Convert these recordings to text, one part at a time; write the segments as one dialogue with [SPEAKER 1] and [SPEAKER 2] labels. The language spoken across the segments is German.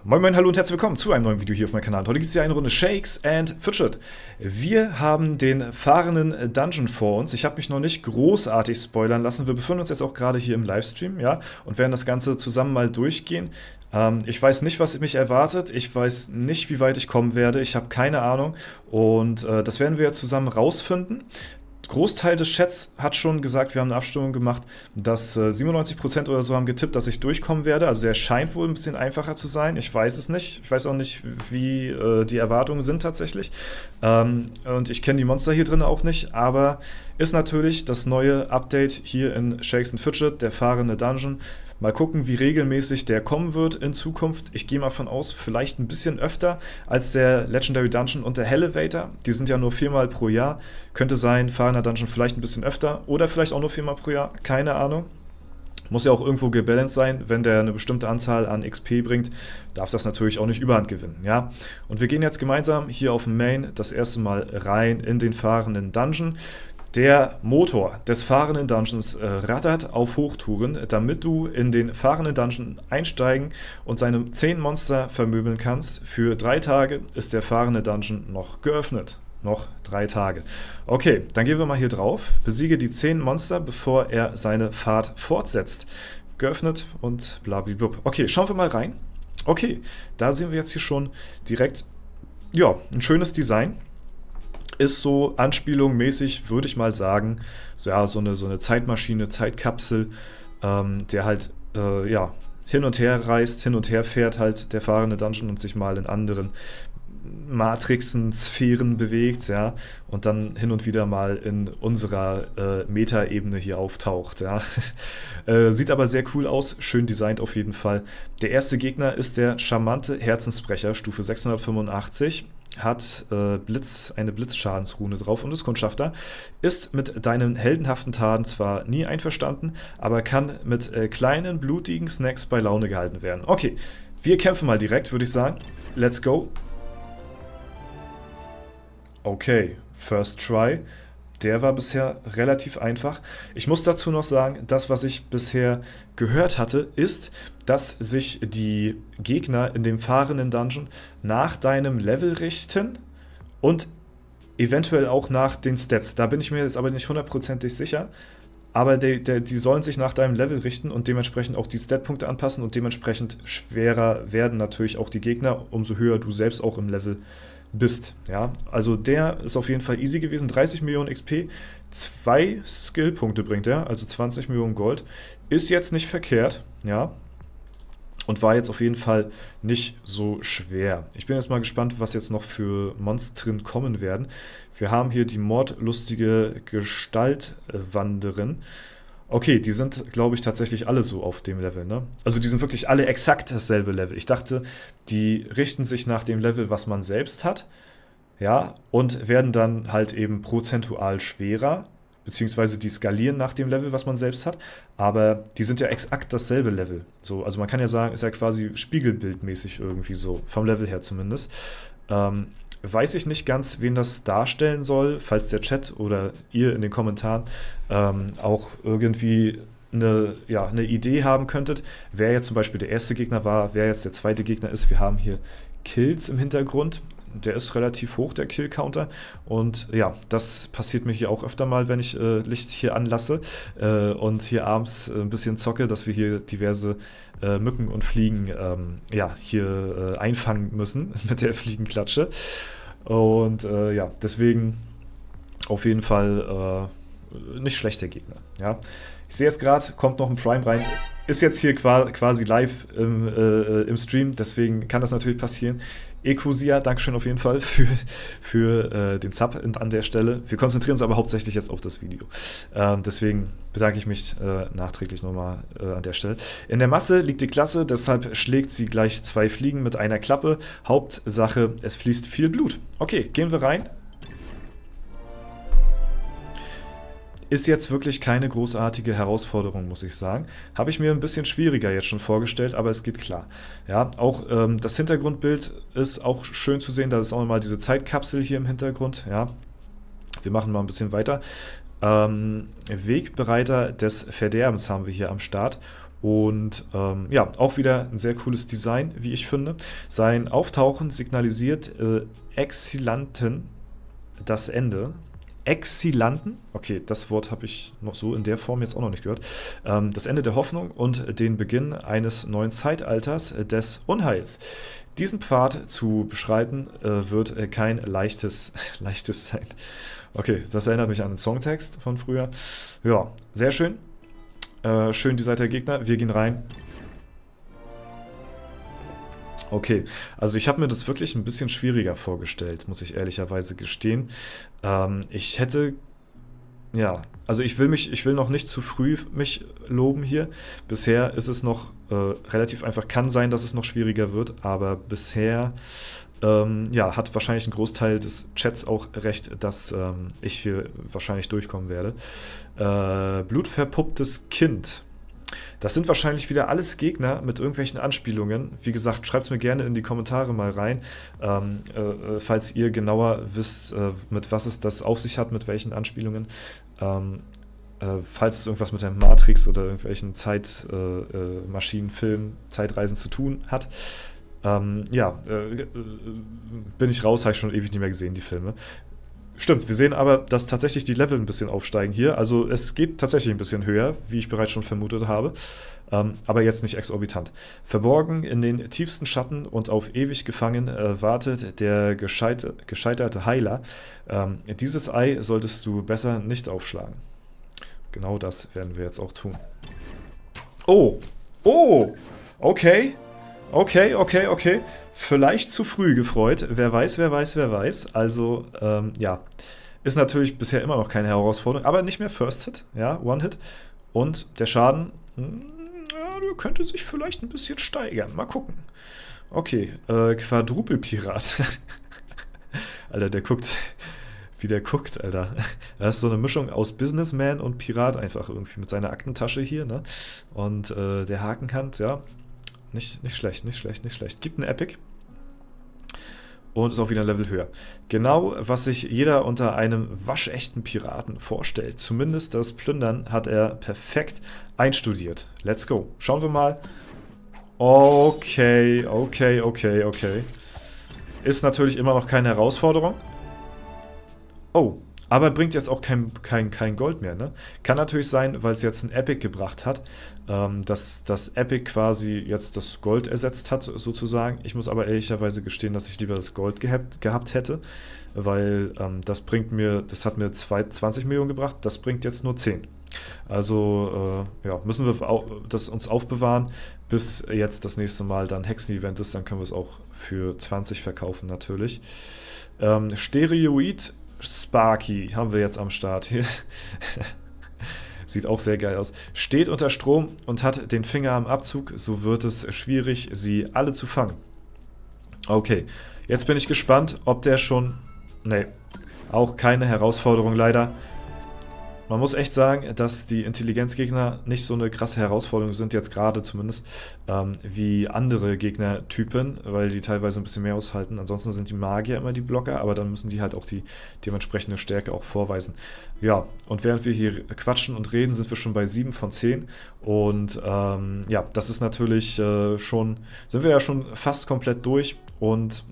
[SPEAKER 1] Moin Moin, hallo und herzlich willkommen zu einem neuen Video hier auf meinem Kanal. Heute gibt es hier eine Runde Shakes and Fidget. Wir haben den fahrenden Dungeon vor uns. Ich habe mich noch nicht großartig spoilern lassen. Wir befinden uns jetzt auch gerade hier im Livestream, ja, und werden das Ganze zusammen mal durchgehen. Ich weiß nicht, was mich erwartet. Ich weiß nicht, wie weit ich kommen werde. Ich habe keine Ahnung. Und das werden wir ja zusammen rausfinden. Großteil des Chats hat schon gesagt, wir haben eine Abstimmung gemacht, dass 97% oder so haben getippt, dass ich durchkommen werde. Also der scheint wohl ein bisschen einfacher zu sein. Ich weiß es nicht. Ich weiß auch nicht, wie die Erwartungen sind tatsächlich. Und ich kenne die Monster hier drin auch nicht. Aber ist natürlich das neue Update hier in Shakes and Fidget, der fahrende Dungeon. Mal gucken, wie regelmäßig der kommen wird in Zukunft. Ich gehe mal von aus, vielleicht ein bisschen öfter als der Legendary Dungeon und der Hellevator. Die sind ja nur 4-mal pro Jahr. Könnte sein, fahrender Dungeon vielleicht ein bisschen öfter oder vielleicht auch nur 4-mal pro Jahr. Keine Ahnung. Muss ja auch irgendwo gebalanced sein. Wenn der eine bestimmte Anzahl an XP bringt, darf das natürlich auch nicht Überhand gewinnen. Ja? Und wir gehen jetzt gemeinsam hier auf dem Main das erste Mal rein in den fahrenden Dungeon. Der Motor des fahrenden Dungeons rattert auf Hochtouren, damit du in den fahrenden Dungeon einsteigen und seine 10 Monster vermöbeln kannst. Für 3 Tage ist der fahrende Dungeon noch geöffnet. Noch 3 Tage. Okay, dann gehen wir mal hier drauf. Besiege die 10 Monster, bevor er seine Fahrt fortsetzt. Geöffnet und blablabla. Okay, schauen wir mal rein. Okay, da sehen wir jetzt hier schon direkt, ja, ein schönes Design. Ist so anspielungsmäßig, würde ich mal sagen, so, ja, so eine Zeitmaschine, Zeitkapsel, der halt ja, hin und her reist, hin und her fährt halt der fahrende Dungeon und sich mal in anderen Matrixen, Sphären bewegt, ja, und dann hin und wieder mal in unserer Meta-Ebene hier auftaucht, ja. Sieht aber sehr cool aus, schön designt auf jeden Fall. Der erste Gegner ist der charmante Herzensbrecher, Stufe 685. Hat eine Blitzschadensrune drauf und ist Kundschafter, ist mit deinen heldenhaften Taten zwar nie einverstanden, aber kann mit kleinen, blutigen Snacks bei Laune gehalten werden. Okay, wir kämpfen mal direkt, würde ich sagen. Let's go. Okay, first try. Der war bisher relativ einfach. Ich muss dazu noch sagen, das, was ich bisher gehört hatte, ist, dass sich die Gegner in dem fahrenden Dungeon nach deinem Level richten und eventuell auch nach den Stats. Da bin ich mir jetzt aber nicht hundertprozentig sicher. Aber die sollen sich nach deinem Level richten und dementsprechend auch die Statpunkte anpassen und dementsprechend schwerer werden natürlich auch die Gegner, umso höher du selbst auch im Level bist. Ja, also der ist auf jeden Fall easy gewesen. 30 Millionen XP, 2 Skillpunkte bringt er, also 20 Millionen Gold. Ist jetzt nicht verkehrt, ja. Und war jetzt auf jeden Fall nicht so schwer. Ich bin jetzt mal gespannt, was jetzt noch für Monstern kommen werden. Wir haben hier die mordlustige Gestaltwanderin. Okay, die sind, glaube ich, tatsächlich alle so auf dem Level, ne? Also die sind wirklich alle exakt dasselbe Level. Ich dachte, die richten sich nach dem Level, was man selbst hat, ja, und werden dann halt eben prozentual schwerer, beziehungsweise die skalieren nach dem Level, was man selbst hat, aber die sind ja exakt dasselbe Level. So, also man kann ja sagen, ist ja quasi spiegelbildmäßig irgendwie so, vom Level her zumindest. Weiß ich nicht ganz, wen das darstellen soll, falls der Chat oder ihr in den Kommentaren auch irgendwie eine Idee haben könntet, wer jetzt zum Beispiel der erste Gegner war, wer jetzt der zweite Gegner ist. Wir haben hier Kills im Hintergrund. Der ist relativ hoch, der Kill-Counter. Und ja, das passiert mir hier auch öfter mal, wenn ich Licht hier anlasse und hier abends ein bisschen zocke, dass wir hier diverse Mücken und Fliegen hier einfangen müssen mit der Fliegenklatsche. Und ja, deswegen auf jeden Fall nicht schlechter Gegner. Ja. Ich sehe jetzt gerade, kommt noch ein Prime rein. Ist jetzt hier quasi live im Stream, deswegen kann das natürlich passieren. Ecosia, Dankeschön auf jeden Fall für den Sub an der Stelle. Wir konzentrieren uns aber hauptsächlich jetzt auf das Video. Deswegen bedanke ich mich nachträglich nochmal an der Stelle. In der Masse liegt die Klasse, deshalb schlägt sie gleich 2 Fliegen mit einer Klappe. Hauptsache, es fließt viel Blut. Okay, gehen wir rein. Ist jetzt wirklich keine großartige Herausforderung, muss ich sagen. Habe ich mir ein bisschen schwieriger jetzt schon vorgestellt, aber es geht klar. Ja, auch das Hintergrundbild ist auch schön zu sehen. Da ist auch nochmal diese Zeitkapsel hier im Hintergrund. Ja, wir machen mal ein bisschen weiter. Wegbereiter des Verderbens haben wir hier am Start. Und ja, auch wieder ein sehr cooles Design, wie ich finde. Sein Auftauchen signalisiert Exilanten das Ende. Exilanten? Okay, das Wort habe ich noch so in der Form jetzt auch noch nicht gehört. Das Ende der Hoffnung und den Beginn eines neuen Zeitalters des Unheils. Diesen Pfad zu beschreiten wird kein leichtes sein. Okay, das erinnert mich an den Songtext von früher. Ja, sehr schön. Schön die Seite der Gegner. Wir gehen rein. Okay, also ich habe mir das wirklich ein bisschen schwieriger vorgestellt, muss ich ehrlicherweise gestehen. Ich hätte, ja, also ich will noch nicht zu früh mich loben hier. Bisher ist es noch relativ einfach. Kann sein, dass es noch schwieriger wird, aber bisher, ja, hat wahrscheinlich ein Großteil des Chats auch recht, dass ich hier wahrscheinlich durchkommen werde. Blutverpupptes Kind. Das sind wahrscheinlich wieder alles Gegner mit irgendwelchen Anspielungen. Wie gesagt, schreibt es mir gerne in die Kommentare mal rein, falls ihr genauer wisst, mit was es das auf sich hat, mit welchen Anspielungen. Falls es irgendwas mit der Matrix oder irgendwelchen Zeitmaschinen, Film, Zeitreisen zu tun hat. Ja, bin ich raus, habe ich schon ewig nicht mehr gesehen, die Filme. Stimmt, wir sehen aber, dass tatsächlich die Level ein bisschen aufsteigen hier. Also es geht tatsächlich ein bisschen höher, wie ich bereits schon vermutet habe. Aber jetzt nicht exorbitant. Verborgen in den tiefsten Schatten und auf ewig gefangen wartet der gescheiterte Heiler. Dieses Ei solltest du besser nicht aufschlagen. Genau das werden wir jetzt auch tun. Oh! Oh! Okay. Okay. Vielleicht zu früh gefreut. Wer weiß. Also, ja. Ist natürlich bisher immer noch keine Herausforderung, aber nicht mehr First Hit, ja, One Hit. Und der Schaden, ja, der könnte sich vielleicht ein bisschen steigern. Mal gucken. Okay, Quadrupelpirat. Alter, der guckt, wie der guckt, Alter. Das ist so eine Mischung aus Businessman und Pirat einfach irgendwie mit seiner Aktentasche hier, ne? Und der Hakenkant, ja. Nicht schlecht. Gibt einen Epic. Und ist auch wieder ein Level höher. Genau, was sich jeder unter einem waschechten Piraten vorstellt. Zumindest das Plündern hat er perfekt einstudiert. Let's go. Schauen wir mal. Okay. Ist natürlich immer noch keine Herausforderung. Oh, aber bringt jetzt auch kein Gold mehr, ne? Kann natürlich sein, weil es jetzt ein Epic gebracht hat, dass das Epic quasi jetzt das Gold ersetzt hat, sozusagen. Ich muss aber ehrlicherweise gestehen, dass ich lieber das Gold gehabt hätte, weil das hat mir 20 Millionen gebracht, das bringt jetzt nur 10. Also, ja, müssen wir das uns aufbewahren, bis jetzt das nächste Mal dann Hexen-Event ist, dann können wir es auch für 20 verkaufen, natürlich. Stereoid Sparky haben wir jetzt am Start hier. Sieht auch sehr geil aus. Steht unter Strom und hat den Finger am Abzug, so wird es schwierig, sie alle zu fangen. Okay, jetzt bin ich gespannt, ob der schon... Nee, auch keine Herausforderung leider. Man muss echt sagen, dass die Intelligenzgegner nicht so eine krasse Herausforderung sind, jetzt gerade zumindest, wie andere Gegnertypen, weil die teilweise ein bisschen mehr aushalten. Ansonsten sind die Magier immer die Blocker, aber dann müssen die halt auch die dementsprechende Stärke auch vorweisen. Ja, und während wir hier quatschen und reden, sind wir schon bei 7 von 10. Und ja, das ist natürlich sind wir ja schon fast komplett durch. Und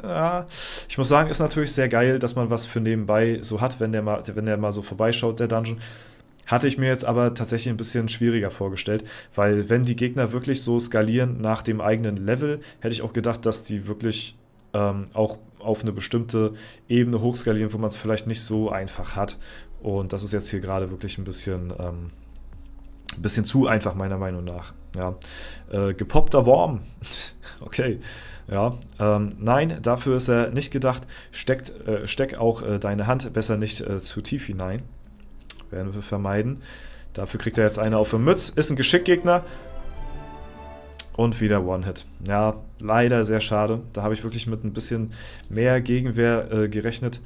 [SPEAKER 1] ja, ich muss sagen, ist natürlich sehr geil, dass man was für nebenbei so hat, wenn der mal so vorbeischaut, der Dungeon. Hatte ich mir jetzt aber tatsächlich ein bisschen schwieriger vorgestellt, weil wenn die Gegner wirklich so skalieren nach dem eigenen Level, hätte ich auch gedacht, dass die wirklich auch auf eine bestimmte Ebene hochskalieren, wo man es vielleicht nicht so einfach hat. Und das ist jetzt hier gerade wirklich ein bisschen zu einfach, meiner Meinung nach. Ja. Gepoppter Worm. Okay. Ja, nein, dafür ist er nicht gedacht. Steck auch deine Hand besser nicht zu tief hinein. Werden wir vermeiden. Dafür kriegt er jetzt eine auf den Mütz. Ist ein Geschickgegner. Und wieder One-Hit. Ja, leider sehr schade. Da habe ich wirklich mit ein bisschen mehr Gegenwehr gerechnet.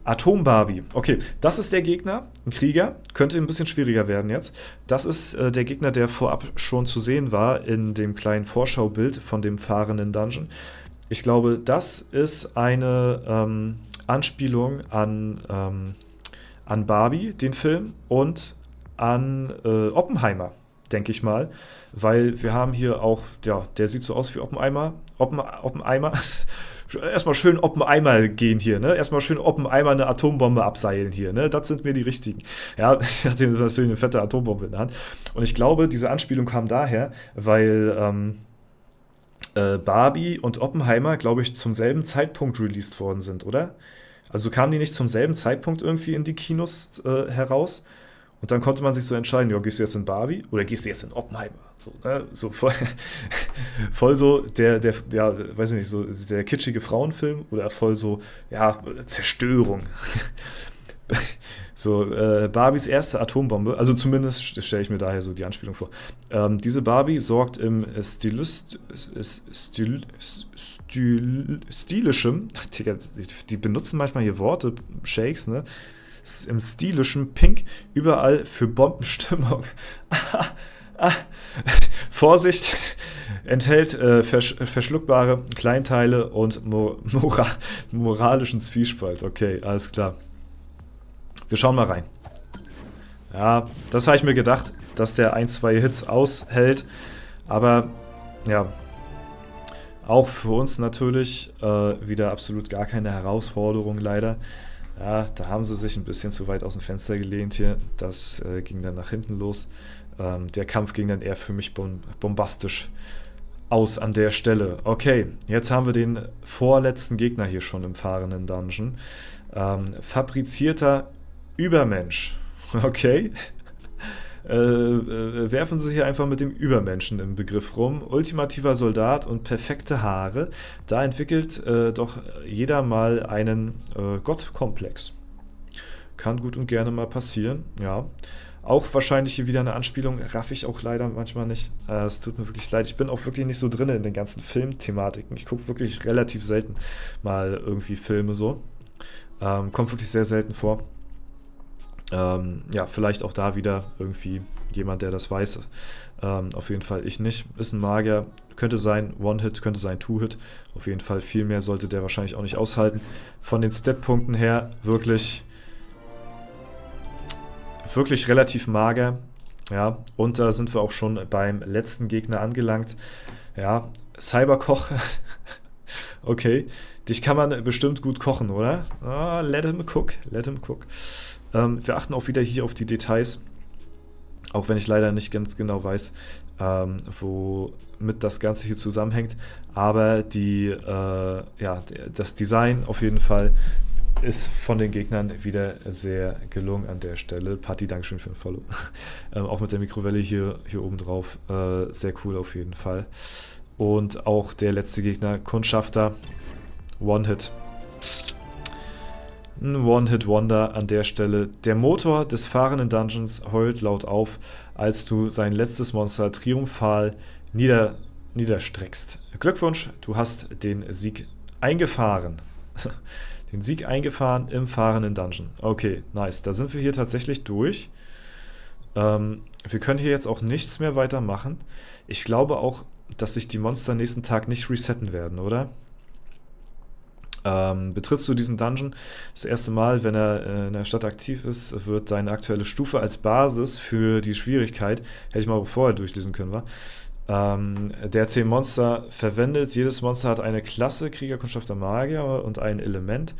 [SPEAKER 1] Atombarbie. Okay, das ist der Gegner, ein Krieger. Könnte ein bisschen schwieriger werden jetzt. Das ist der Gegner, der vorab schon zu sehen war in dem kleinen Vorschaubild von dem fahrenden Dungeon. Ich glaube, das ist eine Anspielung an an Barbie, den Film, und an Oppenheimer, denke ich mal. Weil wir haben hier auch, ja, der sieht so aus wie Oppenheimer. Oppenheimer. Erstmal schön Oppenheimer gehen hier, ne? Erstmal schön Oppenheimer eine Atombombe abseilen hier, ne? Das sind mir die richtigen. Ja, er hat natürlich eine fette Atombombe in der Hand. Und ich glaube, diese Anspielung kam daher, weil Barbie und Oppenheimer, glaube ich, zum selben Zeitpunkt released worden sind, oder? Also kamen die nicht zum selben Zeitpunkt irgendwie in die Kinos heraus? Und dann konnte man sich so entscheiden, ja, gehst du jetzt in Barbie oder gehst du jetzt in Oppenheimer? So, ne? So voll, voll so ja, weiß ich nicht, so der kitschige Frauenfilm oder voll so, ja, Zerstörung. So, Barbies erste Atombombe, also zumindest stelle ich mir daher so die Anspielung vor. Diese Barbie sorgt im stilischem, Digga, die benutzen manchmal hier Worte, Shakes, ne? Im stilischen Pink überall für Bombenstimmung. Vorsicht, enthält verschluckbare Kleinteile und moralischen Zwiespalt. Okay, alles klar. Wir schauen mal rein. Ja, das habe ich mir gedacht, dass der ein, zwei Hits aushält. Aber ja, auch für uns natürlich wieder absolut gar keine Herausforderung leider. Ja, da haben sie sich ein bisschen zu weit aus dem Fenster gelehnt hier. Das ging dann nach hinten los. Der Kampf ging dann eher für mich bombastisch aus an der Stelle. Okay, jetzt haben wir den vorletzten Gegner hier schon im fahrenden Dungeon. Fabrizierter Übermensch. Okay. Werfen sie hier einfach mit dem Übermenschen im Begriff rum. Ultimativer Soldat und perfekte Haare. Da entwickelt doch jeder mal einen Gottkomplex. Kann gut und gerne mal passieren, ja. Auch wahrscheinlich hier wieder eine Anspielung, raff ich auch leider manchmal nicht. Es tut mir wirklich leid. Ich bin auch wirklich nicht so drin in den ganzen Filmthematiken. Ich gucke wirklich relativ selten mal irgendwie Filme so. Kommt wirklich sehr selten vor. Ja, vielleicht auch da wieder irgendwie jemand, der das weiß. Auf jeden Fall ich nicht. Ist ein Magier. Könnte sein One-Hit, könnte sein Two-Hit. Auf jeden Fall viel mehr sollte der wahrscheinlich auch nicht aushalten. Von den Stat-Punkten her wirklich relativ mager. Ja, und da sind wir auch schon beim letzten Gegner angelangt. Ja, Cyberkoch. Okay, dich kann man bestimmt gut kochen, oder? Let him cook, let him cook. Wir achten auch wieder hier auf die Details, auch wenn ich leider nicht ganz genau weiß, womit das Ganze hier zusammenhängt. Aber ja, das Design auf jeden Fall ist von den Gegnern wieder sehr gelungen an der Stelle. Patti, Dankeschön für den Follow. Auch mit der Mikrowelle hier oben drauf. Sehr cool auf jeden Fall. Und auch der letzte Gegner, Kundschafter. One-Hit. Ein One-Hit-Wonder an der Stelle. Der Motor des fahrenden Dungeons heult laut auf, als du sein letztes Monster triumphal niederstreckst. Glückwunsch, du hast den Sieg eingefahren. Den Sieg eingefahren im fahrenden Dungeon. Okay, nice. Da sind wir hier tatsächlich durch. Wir können hier jetzt auch nichts mehr weitermachen. Ich glaube auch, dass sich die Monster nächsten Tag nicht resetten werden, oder? Betrittst du diesen Dungeon das erste Mal, wenn er in der Stadt aktiv ist, wird deine aktuelle Stufe als Basis für die Schwierigkeit, hätte ich mal vorher durchlesen können, der 10 Monster verwendet. Jedes Monster hat eine Klasse, Krieger, Kundschafter, Magier und ein Element.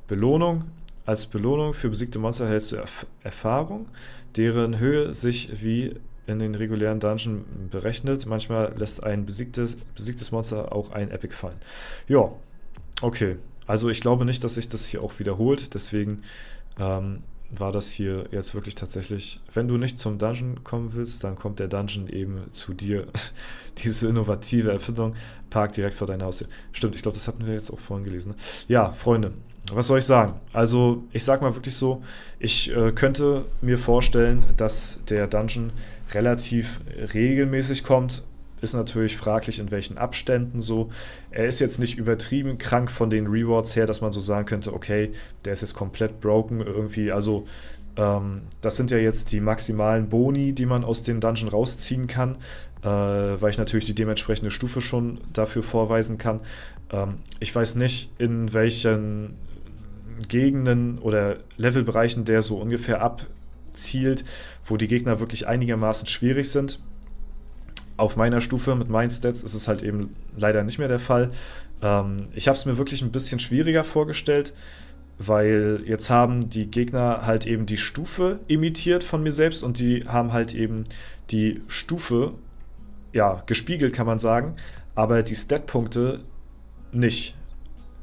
[SPEAKER 1] Belohnung. Als Belohnung für besiegte Monster erhältst du Erfahrung, deren Höhe sich wie in den regulären Dungeon berechnet. Manchmal lässt ein besiegtes Monster auch ein Epic fallen. Ja. Okay, also ich glaube nicht, dass sich das hier auch wiederholt, deswegen war das hier jetzt wirklich tatsächlich, wenn du nicht zum Dungeon kommen willst, dann kommt der Dungeon eben zu dir. Diese innovative Erfindung, Park direkt vor deiner Haustür. Stimmt, ich glaube, das hatten wir jetzt auch vorhin gelesen. Ja, Freunde, was soll ich sagen? Also ich sag mal wirklich so, ich könnte mir vorstellen, dass der Dungeon relativ regelmäßig kommt. Ist natürlich fraglich, in welchen Abständen so. Er ist jetzt nicht übertrieben krank von den Rewards her, dass man so sagen könnte, okay, der ist jetzt komplett broken irgendwie. Also das sind ja jetzt die maximalen Boni, die man aus dem Dungeon rausziehen kann, weil ich natürlich die dementsprechende Stufe schon dafür vorweisen kann. Ich weiß nicht, in welchen Gegenden oder Levelbereichen, der so ungefähr abzielt, wo die Gegner wirklich einigermaßen schwierig sind. Auf meiner Stufe mit meinen Stats ist es halt eben leider nicht mehr der Fall. Ich habe es mir wirklich ein bisschen schwieriger vorgestellt, weil jetzt haben die Gegner halt eben die Stufe imitiert von mir selbst und die haben halt eben die Stufe, ja, gespiegelt, kann man sagen, aber die Statpunkte nicht.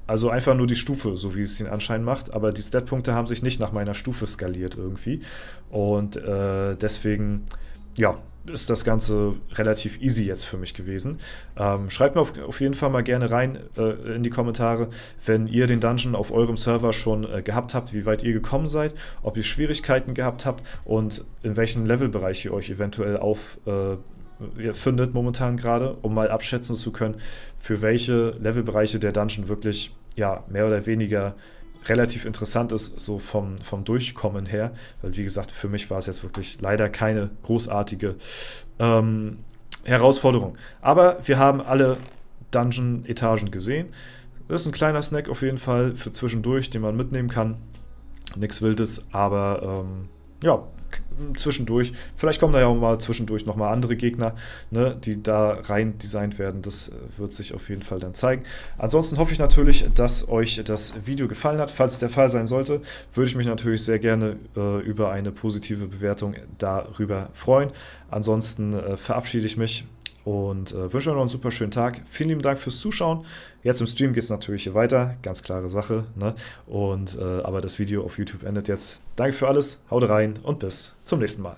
[SPEAKER 1] Also einfach nur die Stufe, so wie es den Anschein macht, aber die Statpunkte haben sich nicht nach meiner Stufe skaliert irgendwie. Und deswegen, ja, ist das Ganze relativ easy jetzt für mich gewesen. Schreibt mir auf jeden Fall mal gerne rein in die Kommentare, wenn ihr den Dungeon auf eurem Server schon gehabt habt, wie weit ihr gekommen seid, ob ihr Schwierigkeiten gehabt habt und in welchem Levelbereich ihr euch eventuell ihr findet momentan gerade, um mal abschätzen zu können, für welche Levelbereiche der Dungeon wirklich, ja, mehr oder weniger relativ interessant ist, so vom Durchkommen her, weil wie gesagt, für mich war es jetzt wirklich leider keine großartige Herausforderung. Aber wir haben alle Dungeon-Etagen gesehen. Das ist ein kleiner Snack auf jeden Fall für zwischendurch, den man mitnehmen kann. Nichts Wildes, aber ja, zwischendurch. Vielleicht kommen da ja auch mal zwischendurch nochmal andere Gegner, ne, die da rein designt werden. Das wird sich auf jeden Fall dann zeigen. Ansonsten hoffe ich natürlich, dass euch das Video gefallen hat. Falls der Fall sein sollte, würde ich mich natürlich sehr gerne über eine positive Bewertung darüber freuen. Ansonsten verabschiede ich mich und wünsche euch noch einen super schönen Tag. Vielen lieben Dank fürs Zuschauen. Jetzt im Stream geht es natürlich hier weiter, ganz klare Sache, ne? Aber das Video auf YouTube endet jetzt. Danke für alles, haut rein und bis zum nächsten Mal.